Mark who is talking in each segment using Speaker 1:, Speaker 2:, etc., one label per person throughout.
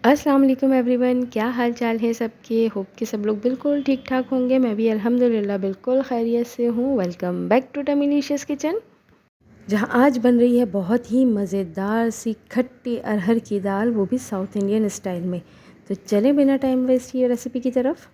Speaker 1: अस्सलाम वालेकुम एवरीवन, क्या हाल चाल है सबके। होप कि सब लोग बिल्कुल ठीक ठाक होंगे। मैं भी अल्हम्दुलिल्लाह बिल्कुल खैरियत से हूँ। वेलकम बैक टू टमीलिशियस किचन, जहाँ आज बन रही है बहुत ही मज़ेदार सी खट्टी अरहर की दाल, वो भी साउथ इंडियन स्टाइल में। तो चलें बिना टाइम वेस्ट किए रेसिपी की तरफ।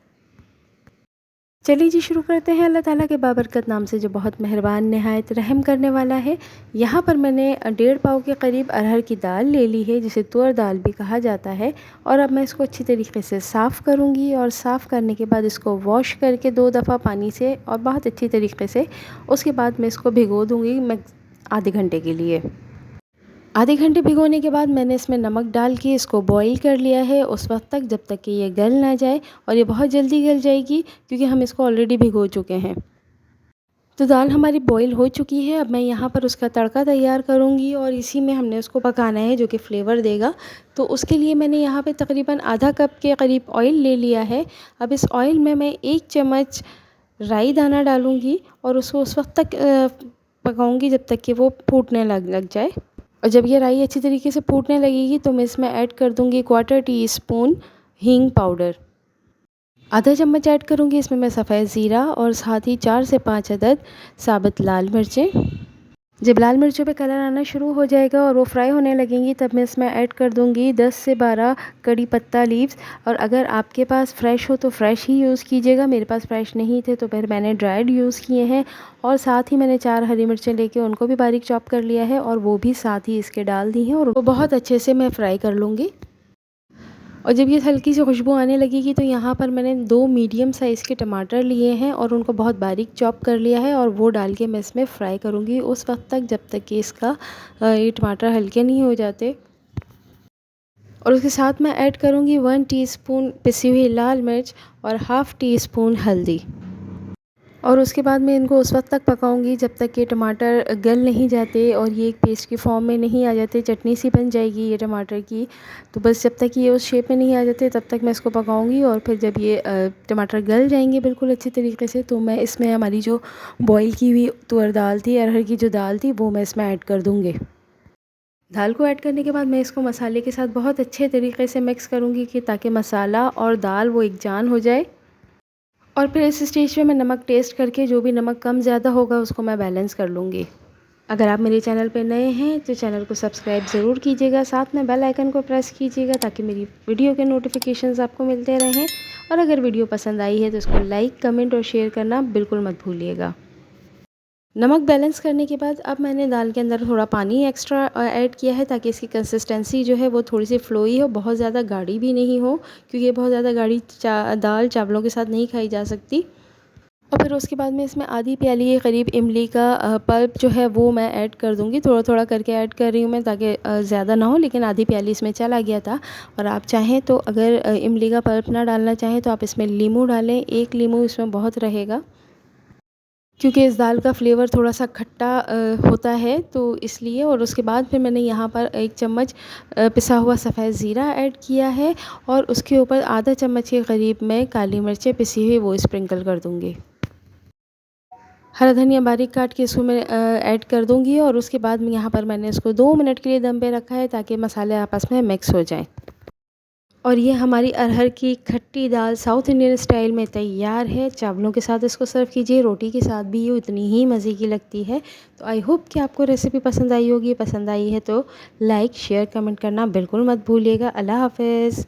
Speaker 1: चलिए जी, शुरू करते हैं अल्लाह ताला के बाबरकत नाम से, जो बहुत मेहरबान नहायत रहम करने वाला है। यहाँ पर मैंने 1.5 पाव के करीब अरहर की दाल ले ली है, जिसे तुअर दाल भी कहा जाता है। और अब मैं इसको अच्छी तरीके से साफ़ करूँगी, और साफ़ करने के बाद इसको वॉश करके 2 दफ़ा पानी से और बहुत अच्छी तरीके से, उसके बाद मैं इसको भिगो दूँगी मैं आधे घंटे के लिए। आधे घंटे भिगोने के बाद मैंने इसमें नमक डाल के इसको बॉईल कर लिया है उस वक्त तक, जब तक कि ये गल ना जाए। और ये बहुत जल्दी गल जाएगी क्योंकि हम इसको ऑलरेडी भिगो चुके हैं। तो दाल हमारी बॉईल हो चुकी है। अब मैं यहाँ पर उसका तड़का तैयार करूँगी, और इसी में हमने उसको पकाना है, जो कि फ्लेवर देगा। तो उसके लिए मैंने यहाँ पे तकरीबन आधा कप के करीब ऑयल ले लिया है। अब इस ऑयल में मैं 1 चम्मच राई दाना डालूँगी, और उसको उस वक्त तक पकाऊँगी जब तक कि वो फूटने लग जाए। और जब ये राई अच्छी तरीके से फूटने लगेगी तो मैं इसमें ऐड कर दूँगी 1/4 टीस्पून हींग पाउडर। आधा चम्मच ऐड करूँगी इसमें मैं सफ़ेद ज़ीरा, और साथ ही 4 से 5 अदद साबुत लाल मिर्चें। जब लाल मिर्चों पे कलर आना शुरू हो जाएगा और वो फ्राई होने लगेंगी, तब मैं इसमें ऐड कर दूँगी 10 से 12 कड़ी पत्ता लीव्स। और अगर आपके पास फ़्रेश हो तो फ़्रेश ही यूज़ कीजिएगा। मेरे पास फ़्रेश नहीं थे तो फिर मैंने ड्राइड यूज़ किए हैं। और साथ ही मैंने 4 हरी मिर्चें लेके उनको भी बारीक चॉप कर लिया है, और वो भी साथ ही इसके डाल दी हैं, और वो बहुत अच्छे से मैं फ्राई कर लूँगी। और जब ये हल्की सी खुशबू आने लगेगी तो यहाँ पर मैंने 2 मीडियम साइज़ के टमाटर लिए हैं, और उनको बहुत बारीक चॉप कर लिया है, और वो डाल के मैं इसमें फ्राई करूँगी उस वक्त तक जब तक कि इसका ये टमाटर हल्के नहीं हो जाते। और उसके साथ मैं ऐड करूँगी 1 टीस्पून पिसी हुई लाल मिर्च और हाफ़ टी स्पून हल्दी। और उसके बाद मैं इनको उस वक्त तक पकाऊंगी जब तक कि टमाटर गल नहीं जाते और ये एक पेस्ट की फॉर्म में नहीं आ जाते। चटनी सी बन जाएगी ये टमाटर की। तो बस जब तक ये उस शेप में नहीं आ जाते तब तक मैं इसको पकाऊंगी। और फिर जब ये टमाटर गल जाएंगे बिल्कुल अच्छी तरीके से, तो मैं इसमें हमारी जो बॉईल की हुई तुअर दाल थी, अरहर की जो दाल थी, वो मैं इसमें ऐड कर दूँगी। दाल को ऐड करने के बाद मैं इसको मसाले के साथ बहुत अच्छे तरीके से मिक्स करूँगी, कि ताकि मसाला और दाल वो एक जान हो जाए। और फिर इस स्टेज पे मैं नमक टेस्ट करके, जो भी नमक कम ज़्यादा होगा उसको मैं बैलेंस कर लूँगी। अगर आप मेरे चैनल पे नए हैं तो चैनल को सब्सक्राइब ज़रूर कीजिएगा, साथ में बेल आइकन को प्रेस कीजिएगा, ताकि मेरी वीडियो के नोटिफिकेशंस आपको मिलते रहें। और अगर वीडियो पसंद आई है तो इसको लाइक, कमेंट और शेयर करना बिल्कुल मत भूलिएगा। नमक बैलेंस करने के बाद अब मैंने दाल के अंदर थोड़ा पानी एक्स्ट्रा ऐड किया है, ताकि इसकी कंसिस्टेंसी जो है वो थोड़ी सी फ्लोई हो, बहुत ज़्यादा गाढ़ी भी नहीं हो, क्योंकि ये बहुत ज़्यादा गाढ़ी दाल चावलों के साथ नहीं खाई जा सकती। और फिर उसके बाद में इसमें आधी प्याली के करीब इमली का पल्प जो है वो मैं ऐड कर दूँगी। थोड़ा थोड़ा करके ऐड कर रही हूँ मैं, ताकि ज़्यादा ना हो, लेकिन आधी प्याली इसमें चला गया था। और आप चाहें तो, अगर इमली का पल्प ना डालना चाहें तो आप इसमें नींबू डालें। 1 नींबू इसमें बहुत रहेगा, क्योंकि इस दाल का फ्लेवर थोड़ा सा खट्टा होता है, तो इसलिए। और उसके बाद फिर मैंने यहाँ पर 1 चम्मच पिसा हुआ सफ़ेद ज़ीरा ऐड किया है, और उसके ऊपर आधा चम्मच के करीब मैं काली मिर्चें पिसी हुई वो स्प्रिंकल कर दूँगी। हरा धनिया बारीक काट के इसको मैं ऐड कर दूँगी। और उसके बाद में यहाँ पर मैंने इसको 2 मिनट के लिए दम पे रखा है, ताकि मसाले आपस में मिक्स हो जाएँ। और ये हमारी अरहर की खट्टी दाल साउथ इंडियन स्टाइल में तैयार है। चावलों के साथ इसको सर्व कीजिए, रोटी के साथ भी ये इतनी ही मज़े की लगती है। तो आई होप कि आपको रेसिपी पसंद आई होगी। पसंद आई है तो लाइक, शेयर, कमेंट करना बिल्कुल मत भूलिएगा। अल्लाह हाफ़िज़।